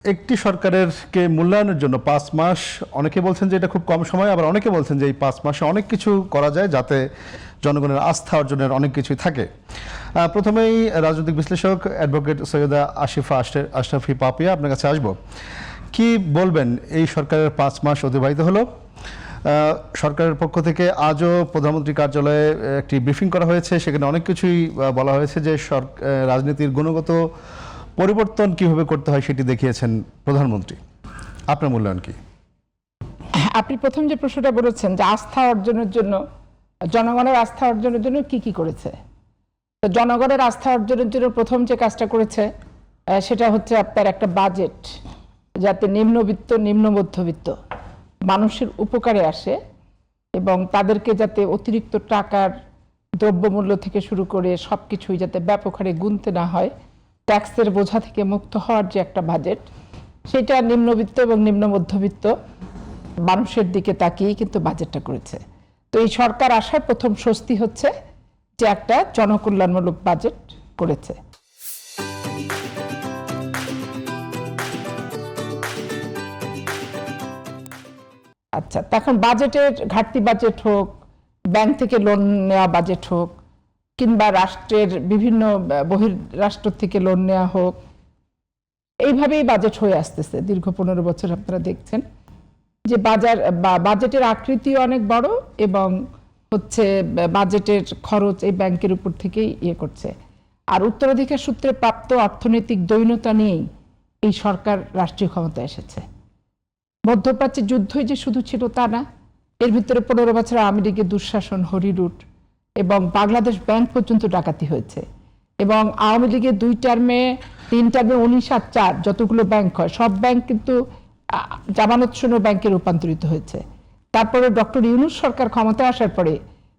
একটি সরকারের কে মূল্যায়নের জন্য 5 মাস, অনেকে বলছেন যে এটা খুব কম সময়, আবার অনেকে বলছেন যে এই 5 মাসে অনেক কিছু করা যায় যাতে জনগণের আস্থা অর্জনের অনেক কিছুই থাকে। প্রথমেই রাজনৈতিক বিশ্লেষক অ্যাডভোকেট সৈয়দা আসিফা আশরাফি পাপিয়া, আপনার কাছে আসব। কি বলবেন, এই সরকারের 5 মাস অতিবাহিত হলো, সরকারের পক্ষ থেকে আজও প্রধানমন্ত্রী কার্যালয়ে একটি ব্রিফিং করা হয়েছে, সেখানে অনেক কিছুই বলা হয়েছে যে রাজনীতির গুণগত পরিবর্তন কিভাবে করতে হয় সেটি দেখিয়েছেন প্রধানমন্ত্রী। আপনার মূল্যায়ন কি? আপনি প্রথম যে প্রশ্নটা বলেছেন যে আস্থা অর্জনের জন্য, জনগণের আস্থা অর্জনের জন্য কি কি করেছে, তো জনগণের আস্থা অর্জনের জন্য প্রথম যে কাজটা করেছে সেটা হচ্ছে আপনার একটা বাজেট, যাতে নিম্নবিত্ত নিম্ন মধ্যবিত্ত মানুষের উপকারে আসে এবং তাদেরকে যাতে অতিরিক্ত টাকার দ্রব্যমূল্য থেকে শুরু করে সব কিছুই যাতে ব্যাপক হারে গুনতে না হয়, ট্যাক্সের বোঝা থেকে মুক্ত হওয়ার যে একটা বাজেট, সেটা নিম্নবিত্ত এবং নিম্ন মধ্যবিত্ত মানুষের দিকে তাকিয়েই কিন্তু বাজেটটা করেছে। তো এই সরকার আসার প্রথম স্বস্তি হচ্ছে যে একটা জনকল্যাণমূলক বাজেট করেছে। আচ্ছা, তখন বাজেটের ঘাটতি বাজেট হোক, ব্যাংক থেকে লোন নেওয়া বাজেট হোক, কিংবা রাষ্ট্রের বিভিন্ন বহির্রাষ্ট্র থেকে লোন নেওয়া হোক, এইভাবেই বাজেট হয়ে আসতেছে দীর্ঘ 15 বছর। আপনারা দেখছেন যে বাজেটের আকৃতি অনেক বড় এবং হচ্ছে বাজেটের খরচ এই ব্যাংকের উপর থেকেই ইয়ে করছে। আর উত্তরাধিকার সূত্রে প্রাপ্ত অর্থনৈতিক দৈন্যতা নিয়েই এই সরকার রাষ্ট্রীয় ক্ষমতায় এসেছে। মধ্যপ্রাচ্যে যুদ্ধই যে শুধু ছিল তা না, এর ভিতরে 15 বছর আওয়ামী লীগের দুঃশাসন, হরিলুট এবং বাংলাদেশ ব্যাংক পর্যন্ত ডাকাতি হয়েছে। এবং আওয়ামী লীগের 2 টার্মে 3 টার্মে 19 আর 4 যতগুলো ব্যাংক হয় সব ব্যাংক কিন্তু জামানত শূন্য ব্যাংকে রূপান্তরিত হয়েছে। তারপরে ডক্টর ইউনূস সরকার ক্ষমতায় আসার পরে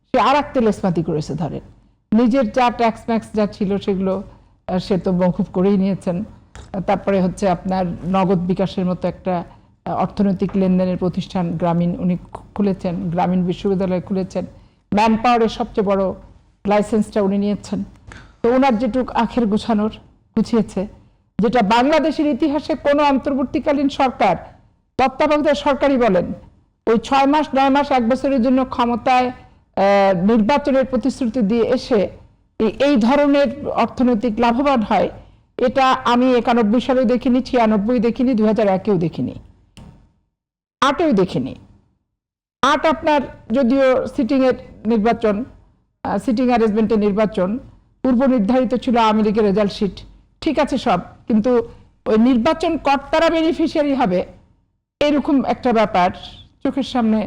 সে আর এক তেলেসমাতি করেছে। ধরেন নিজের যা ট্যাক্স ম্যাক্স যা ছিল সেগুলো সে তো মওকুফ করেই নিয়েছেন। তারপরে হচ্ছে আপনার নগদ বিকাশের মতো একটা অর্থনৈতিক লেনদেনের প্রতিষ্ঠান গ্রামীণ উনি খুলেছেন, গ্রামীণ বিশ্ববিদ্যালয় খুলেছেন, ম্যান পাওয়ারের সবচেয়ে বড় লাইসেন্সটা উনি নিয়েছেন। তো ওনার যেটুক আখের গুছিয়েছে, যেটা বাংলাদেশের ইতিহাসে কোনো অন্তর্বর্তীকালীন সরকার, তত্ত্বাবধায়ক সরকারই বলেন, ওই 6 মাস 9 মাস 1 বছরের জন্য ক্ষমতায় নির্বাচনের প্রতিশ্রুতি দিয়ে এসে এই ধরনের অর্থনৈতিক লাভবান হয়, এটা আমি 91 সালেও দেখিনি, 96 দেখিনি, 2001-এও দেখিনি, 8-এও দেখিনি। 8 আপনার যদিও সিটিং অ্যারেঞ্জমেন্টের নির্বাচন পূর্ব নির্ধারিত ছিল, আওয়ামী লীগের রেজাল্ট শিট ঠিক আছে সব, কিন্তু ওই নির্বাচন কর্তারা বেনিফিশিয়ারি হবে এরকম একটা ব্যাপার চোখের সামনে,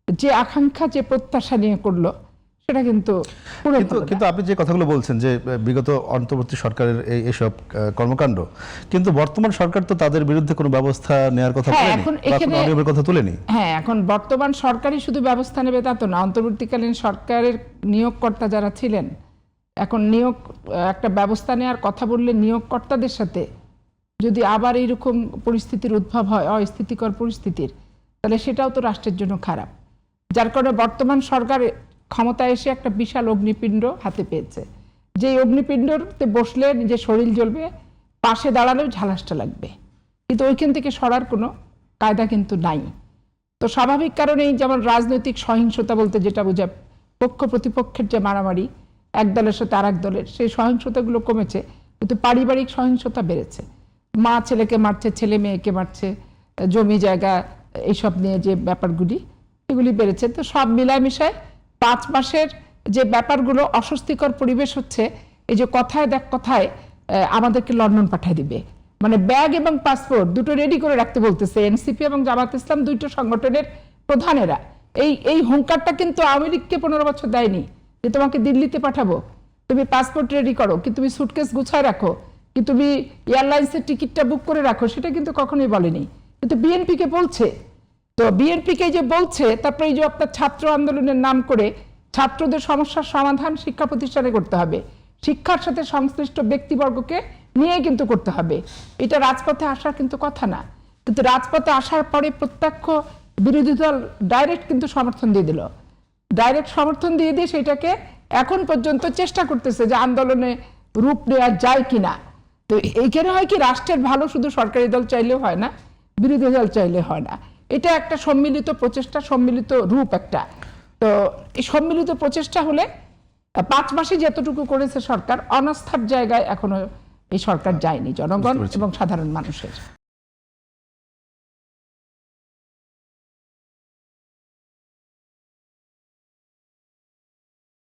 যে আকাঙ্ক্ষা যে প্রত্যাশা নিয়ে করলো সেটা কিন্তু আপনি যে কথাগুলো বলছেন যে বিগত অন্তর্বর্তী সরকারের এইসব কর্মকাণ্ড, কিন্তু বর্তমান সরকার তো তাদের বিরুদ্ধে কোনো ব্যবস্থা নেওয়ার কথা তুলেনি। হ্যাঁ, এখন বর্তমান সরকারই শুধু ব্যবস্থা নেবে তা তো না, অন্তর্বর্তীকালীন সরকারের নিয়োগকর্তা যারা ছিলেন, এখন একটা ব্যবস্থা নেওয়ার কথা বললে নিয়োগকর্তাদের সাথে যদি আবার এইরকম পরিস্থিতির উদ্ভব হয়, অস্থিতিকর পরিস্থিতির, তাহলে সেটাও তো রাষ্ট্রের জন্য খারাপ। যার কারণে বর্তমান সরকার ক্ষমতায় এসে একটা বিশাল অগ্নিপিণ্ড হাতে পেয়েছে, যে অগ্নিপিণ্ডতে বসলে নিজের শরীর জ্বলবে, পাশে দাঁড়ালেও ঝালাসটা লাগবে, কিন্তু ওইখান থেকে সরার কোনো কায়দা কিন্তু নাই। তো স্বাভাবিক কারণেই যেমন রাজনৈতিক সহিংসতা বলতে যেটা বোঝায় পক্ষ প্রতিপক্ষের যে মারামারি, এক দলের সাথে আর এক দলের, সেই সহিংসতাগুলো কমেছে, কিন্তু পারিবারিক সহিংসতা বেড়েছে। মা ছেলেকে মারছে, ছেলে মেয়েকে মারছে, জমি জায়গা এইসব নিয়ে যে ব্যাপারগুলি এগুলি বেড়েছে। তো সব মিলামিশায় 5 মাসের যে ব্যাপারগুলো অস্বস্তিকর পরিবেশ হচ্ছে, এই যে কথায় আমাদেরকে লন্ডন পাঠিয়ে দিবে, মানে ব্যাগ এবং পাসপোর্ট দুটো রেডি করে রাখতে বলতেছে এনসিপি এবং জামাত ইসলাম, 2টো সংগঠনের প্রধানেরা। এই হুঙ্কারটা কিন্তু আওয়ামী লীগকে 15 বছর দেয়নি যে তোমাকে দিল্লিতে পাঠাবো, তুমি পাসপোর্ট রেডি করো, কি তুমি সুটকেস গুছায় রাখো, কি তুমি এয়ারলাইন্সের টিকিটটা বুক করে রাখো, সেটা কিন্তু কখনোই বলেনি। কিন্তু বিএনপিকে বলছে। তো বিএনপিকে যে বলছে, তারপরে এই যে আপনার ছাত্র আন্দোলনের নাম করে ছাত্রদের সমস্যার সমাধান শিক্ষা প্রতিষ্ঠানে করতে হবে, শিক্ষার সাথে সংশ্লিষ্ট ব্যক্তিবর্গকে নিয়ে কিন্তু করতে হবে, এটা রাজপথে আসার কিন্তু কথা না। কিন্তু রাজপথে আসার পরে প্রত্যক্ষ বিরোধী দল ডাইরেক্ট কিন্তু সমর্থন দিয়ে দিল, সেটাকে এখন পর্যন্ত চেষ্টা করতেছে যে আন্দোলনে রূপ নেওয়া যায় কিনা। তো এইখানে হয় কি, রাষ্ট্রের ভালো শুধু সরকারি দল চাইলেও হয় না, বিরোধী দল চাইলে হয় না। এটা একটা সম্মিলিত প্রচেষ্টা, সম্মিলিত রূপ একটা। তো এই সম্মিলিত প্রচেষ্টা হলে 5 মাসে যতটুকু করেছে সরকার, অনাস্থার জায়গায় এখনো এই সরকার যায়নি জনগণ এবং সাধারণ মানুষের।